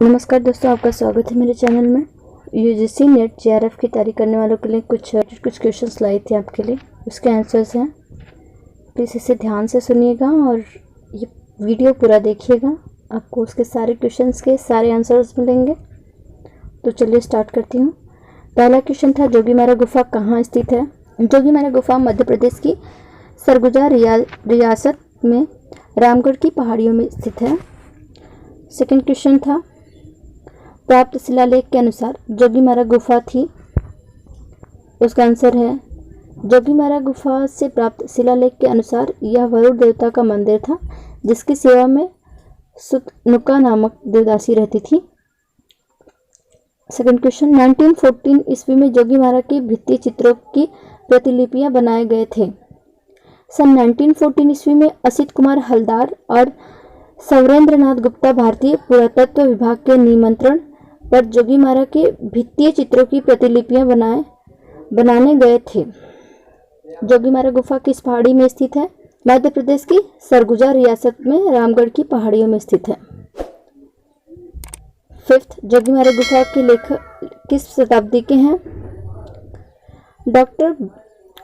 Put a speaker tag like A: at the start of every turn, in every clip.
A: नमस्कार दोस्तों, आपका स्वागत है मेरे चैनल में। यूजीसी नेट जेआरएफ की तैयारी करने वालों के लिए कुछ क्वेश्चंस लाई थे आपके लिए। उसके आंसर्स हैं। प्लीज़ इसे ध्यान से सुनिएगा और ये वीडियो पूरा देखिएगा। आपको उसके सारे क्वेश्चंस के सारे आंसर्स मिलेंगे। तो चलिए स्टार्ट करती हूँ। पहला क्वेश्चन था, जोगीमारा गुफा कहाँ स्थित है? जोगीमारा गुफा मध्य प्रदेश की सरगुजा रियासत में रामगढ़ की पहाड़ियों में स्थित है। सेकंड क्वेश्चन था, प्राप्त शिलालेख के अनुसार जोगीमारा गुफा थी। उसका आंसर है, जोगीमारा गुफा से प्राप्त शिलालेख के अनुसार यह वरुण देवता का मंदिर था, जिसकी सेवा में सुतनुका नामक देवदासी रहती थी। सेकंड क्वेश्चन, 1914 ईस्वी में जोगीमारा के भित्ति चित्रों की प्रतिलिपियां बनाए गए थे। सन 1914 ईस्वी में असित कुमार हलदार और सौरेंद्रनाथ गुप्ता भारतीय पुरातत्व विभाग के निमंत्रण पर जोगीमारा के भित्तीय चित्रों की प्रतिलिपियां बनाने गए थे। जोगीमारा गुफा किस पहाड़ी में स्थित है? मध्य प्रदेश की सरगुजा रियासत में रामगढ़ की पहाड़ियों में स्थित है। फिफ्थ, जोगीमारा गुफा के लेखक किस शताब्दी के हैं? डॉक्टर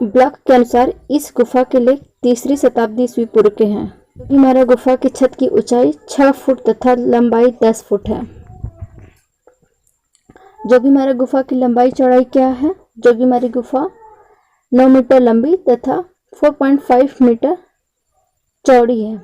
A: ब्लॉक के अनुसार इस गुफा के लेख 3री शताब्दी ईस्वी पूर्व के हैं। जोगीमारा गुफा की छत की ऊंचाई 6 फुट तथा लंबाई 10 फुट है। जोगीमारा गुफा की लंबाई चौड़ाई क्या है? जोगीमारा गुफा 9 मीटर लंबी तथा 4.5 मीटर चौड़ी है।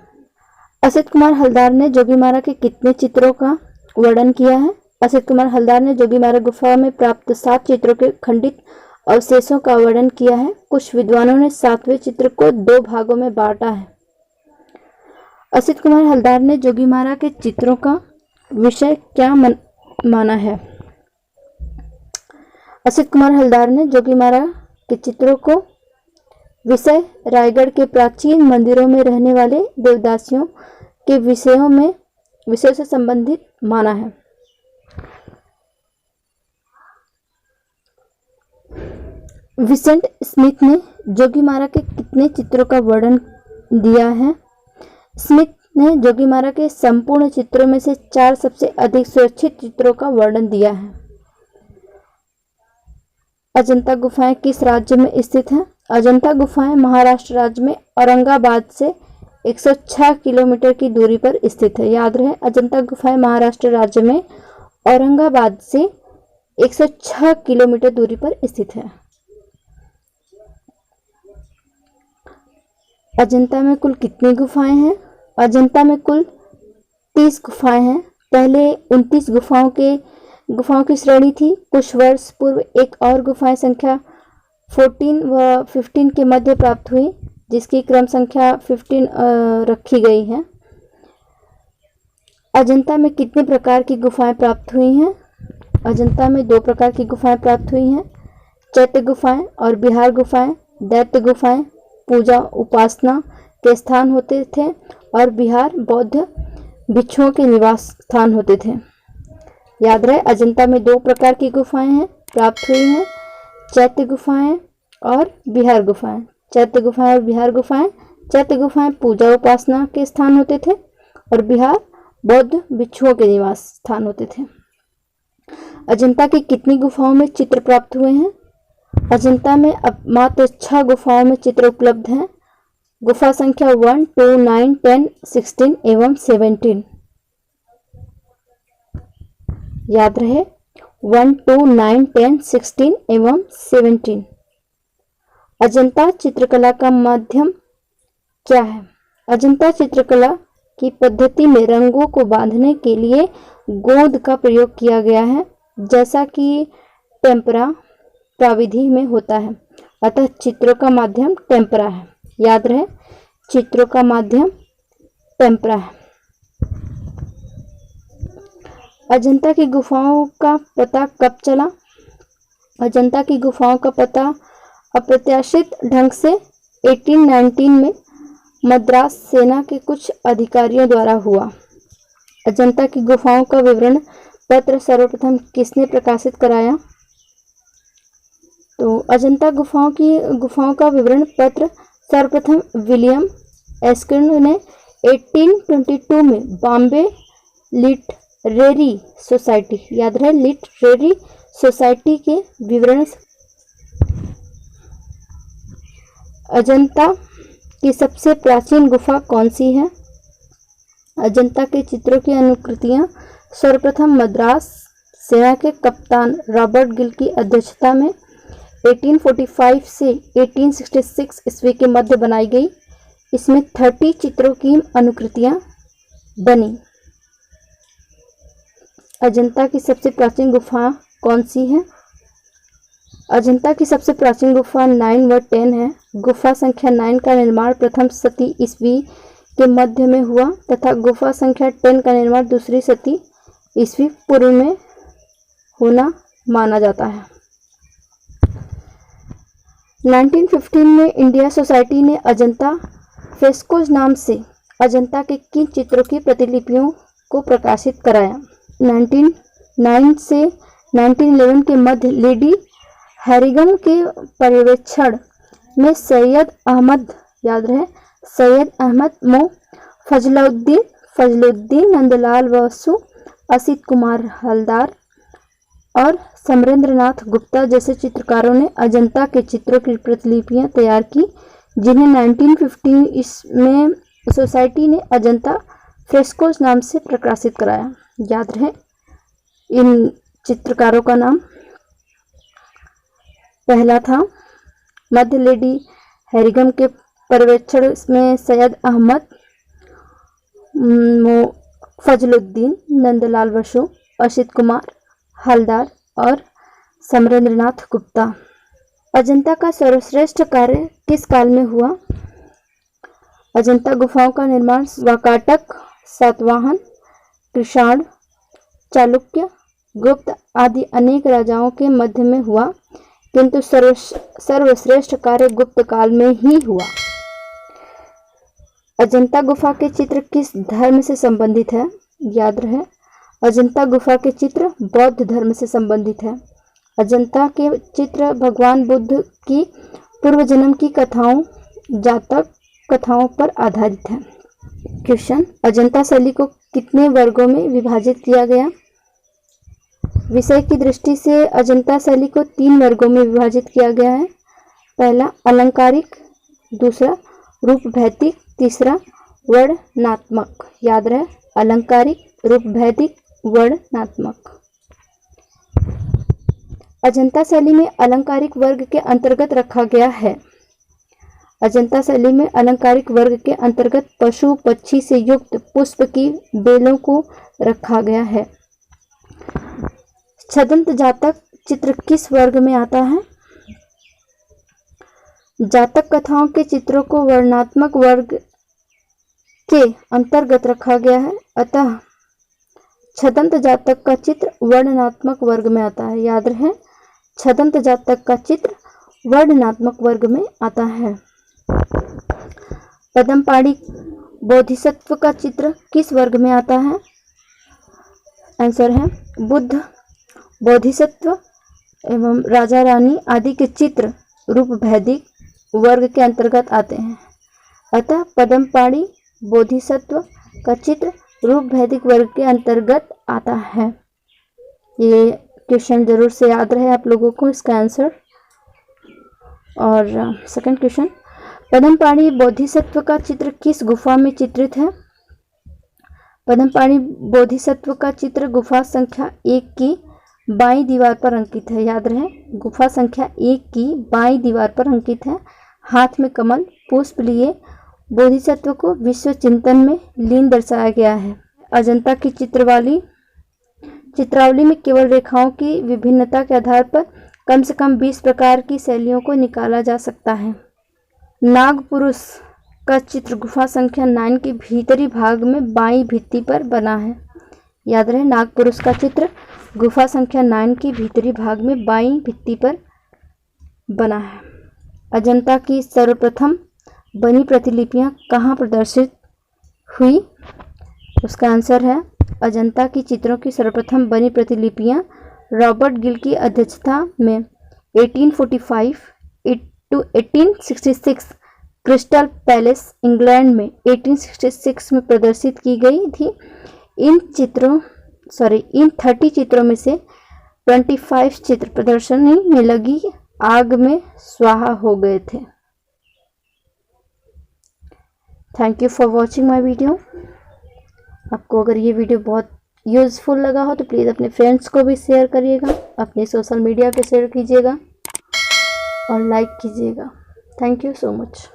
A: असित कुमार हलदार ने जोगीमारा के कितने चित्रों का वर्णन किया है? असित कुमार हलदार ने जोगीमारा गुफा में प्राप्त 7 चित्रों के खंडित अवशेषों का वर्णन किया है। कुछ विद्वानों ने 7वें चित्र को 2 भागों में बांटा है। असित कुमार हलदार ने जोगीमारा के चित्रों का विषय क्या माना है? असित कुमार हलदार ने जोगीमारा के चित्रों को विषय रायगढ़ के प्राचीन मंदिरों में रहने वाले देवदासियों के विषयों से संबंधित माना है। विंसेंट स्मिथ ने जोगीमारा के कितने चित्रों का वर्णन दिया है? स्मिथ ने जोगीमारा के संपूर्ण चित्रों में से 4 सबसे अधिक सुरक्षित चित्रों का वर्णन दिया है। अजंता गुफाएं किस राज्य में स्थित हैं? अजंता गुफाएं महाराष्ट्र राज्य में औरंगाबाद से 106 किलोमीटर की दूरी पर स्थित है। याद रहे, अजंता गुफाएं महाराष्ट्र राज्य में औरंगाबाद से 106 किलोमीटर दूरी पर स्थित है। अजंता में कुल कितनी गुफाएं हैं? अजंता में कुल 30 गुफाएं हैं। पहले 29 गुफाओं की श्रेणी थी। कुछ वर्ष पूर्व एक और गुफाएं संख्या 14 व 15 के मध्य प्राप्त हुई, जिसकी क्रम संख्या 15 रखी गई है। अजंता में कितने प्रकार की गुफाएं प्राप्त हुई हैं? अजंता में 2 प्रकार की गुफाएं प्राप्त हुई हैं, चैत्य गुफाएं और बिहार गुफाएं। दैत्य गुफाएं पूजा उपासना के स्थान होते थे और बिहार बौद्ध भिक्षुओं के निवास स्थान होते थे। याद रहे, अजंता में 2 प्रकार की गुफाएं हैं प्राप्त हुई हैं, चैत्य गुफाएं और बिहार गुफाएं। चैत्य गुफाएं और बिहार गुफाएं। चैत्य गुफाएं पूजा उपासना के स्थान होते थे और बिहार बौद्ध भिक्षुओं के निवास स्थान होते थे। अजंता की कितनी गुफाओं में चित्र प्राप्त हुए हैं? अजंता में अब मात्र 6 गुफाओं में चित्र उपलब्ध हैं। गुफा संख्या 1, 2, 9, 10, 16 एवं 17। याद रहे, 1, 2, 9, 10, 16 एवं 17। अजंता चित्रकला का माध्यम क्या है? अजंता चित्रकला की पद्धति में रंगों को बांधने के लिए गोंद का प्रयोग किया गया है, जैसा कि टेम्परा प्रविधि में होता है। अतः चित्रों का माध्यम टेम्परा है। याद रहे, चित्रों का माध्यम टेम्परा है। अजंता की गुफाओं का पता कब चला? अजंता की गुफाओं का पता अप्रत्याशित ढंग से 1819 में मद्रास सेना के कुछ अधिकारियों द्वारा हुआ। अजंता की गुफाओं का विवरण पत्र सर्वप्रथम किसने प्रकाशित कराया? तो अजंता गुफाओं का विवरण पत्र सर्वप्रथम विलियम एस्किन ने 1822 में बॉम्बे लिटरेरी सोसाइटी, याद रहे लिटरेरी सोसाइटी के विवरण। अजंता की सबसे प्राचीन गुफा कौन सी है? अजंता के चित्रों की अनुकृतियां सर्वप्रथम मद्रास सेना के कप्तान रॉबर्ट गिल की अध्यक्षता में 1845 से 1866 ईस्वी के मध्य बनाई गई। इसमें 30 चित्रों की अनुकृतियां बनी। अजंता की सबसे प्राचीन गुफा कौन सी है? अजंता की सबसे प्राचीन गुफा 9 व 10 है। गुफा संख्या 9 का निर्माण प्रथम शती ईस्वी के मध्य में हुआ तथा गुफा संख्या 10 का निर्माण दूसरी शती ईस्वी पूर्व में होना माना जाता है। 1915 में इंडिया सोसाइटी ने अजंता फ्रेस्कोज नाम से अजंता के किन चित्रों की प्रतिलिपियों को प्रकाशित कराया? 1909 से 1911 के मध्य लेडी हैरिगम के पर्यवेक्षण में सैयद अहमद, याद रहे सैयद अहमद मो, फजलुद्दीन नंदलाल बसु, असित कुमार हलदार और समरेंद्रनाथ गुप्ता जैसे चित्रकारों ने अजंता के चित्रों की प्रतिलिपियां तैयार की, जिन्हें 1915 में सोसाइटी ने अजंता फ्रेस्कोज नाम से प्रकाशित कराया। याद रहे इन चित्रकारों का नाम। पहला था मध्य लेडी हैरिगम के पर्यवेक्षण में सैयद अहमद, फजलुद्दीन नंदलाल बसु, असित कुमार हलदार और समरेंद्रनाथ गुप्ता। अजंता का सर्वश्रेष्ठ कार्य किस काल में हुआ? अजंता गुफाओं का निर्माण वाकाटक, सातवाहन, कृषाण, चालुक्य, गुप्त आदि अनेक राजाओं के मध्य में हुआ, किंतु सर्वश्रेष्ठ कार्य गुप्त काल में ही हुआ। अजंता गुफा के चित्र किस धर्म से संबंधित है? याद रहे अजंता गुफा के चित्र बौद्ध धर्म से संबंधित है। अजंता के चित्र भगवान बुद्ध की पूर्व जन्म की कथाओं, जातक कथाओं पर आधारित है। क्वेश्चन, अजंता शैली को कितने वर्गों में विभाजित किया गया? विषय की दृष्टि से अजंता शैली को 3 वर्गों में विभाजित किया गया है। पहला अलंकारिक, दूसरा रूपभैतिक, तीसरा वर्णनात्मक। याद रहे अलंकारिक, रूपभैतिक, वर्णनात्मक। अजंता शैली में अलंकारिक वर्ग के अंतर्गत रखा गया है। अजंता शैली में अलंकारिक वर्ग के अंतर्गत पशु पक्षी से युक्त पुष्प की बेलों को रखा गया है। छदंत जातक चित्र किस वर्ग में आता है? जातक कथाओं के चित्रों को वर्णनात्मक वर्ग के अंतर्गत रखा गया है, अतः छदंत जातक का चित्र वर्णनात्मक वर्ग में आता है। याद रहे छदंत जातक का चित्र वर्णनात्मक वर्ग में आता है। पद्मपाणि बोधिसत्व का चित्र किस वर्ग में आता है? आंसर है बुद्ध, बोधिसत्व एवं राजा रानी आदि के चित्र रूपभैदिक वर्ग के अंतर्गत आते हैं, अतः पद्मपाणि बोधिसत्व का चित्र रूपभैदिक वर्ग के अंतर्गत आता है। ये क्वेश्चन जरूर से याद रहे आप लोगों को इसका आंसर। और सेकंड क्वेश्चन, पद्मपाणि बोधिसत्व का चित्र किस गुफा में चित्रित है? पद्मपाणि बोधिसत्व का चित्र गुफा संख्या 1 की बाईं दीवार पर अंकित है। याद रहे गुफा संख्या 1 की बाईं दीवार पर अंकित है। हाथ में कमल पुष्प लिए बोधिसत्व को विश्व चिंतन में लीन दर्शाया गया है। अजंता की चित्रावली में केवल रेखाओं की विभिन्नता के आधार पर कम से कम 20 प्रकार की शैलियों को निकाला जा सकता है। नागपुरुष का चित्र गुफा संख्या 9 के भीतरी भाग में बाईं भित्ति पर बना है। याद रहे नागपुरुष का चित्र गुफा संख्या 9 के भीतरी भाग में बाईं भित्ति पर बना है। अजंता की सर्वप्रथम बनी प्रतिलिपियां कहाँ प्रदर्शित हुई? उसका आंसर है अजंता की चित्रों की सर्वप्रथम बनी प्रतिलिपियां रॉबर्ट गिल की अध्यक्षता में 1845 to 1866 क्रिस्टल पैलेस इंग्लैंड में 1866 में प्रदर्शित की गई थी। इन चित्रों इन 30 चित्रों में से 25 चित्र प्रदर्शनी में लगी आग में स्वाहा हो गए थे। Thank you for watching my video. आपको अगर ये वीडियो बहुत यूज़फुल लगा हो तो प्लीज़ अपने फ्रेंड्स को भी शेयर करिएगा, अपने सोशल मीडिया पे शेयर कीजिएगा और लाइक कीजिएगा। Thank you so much.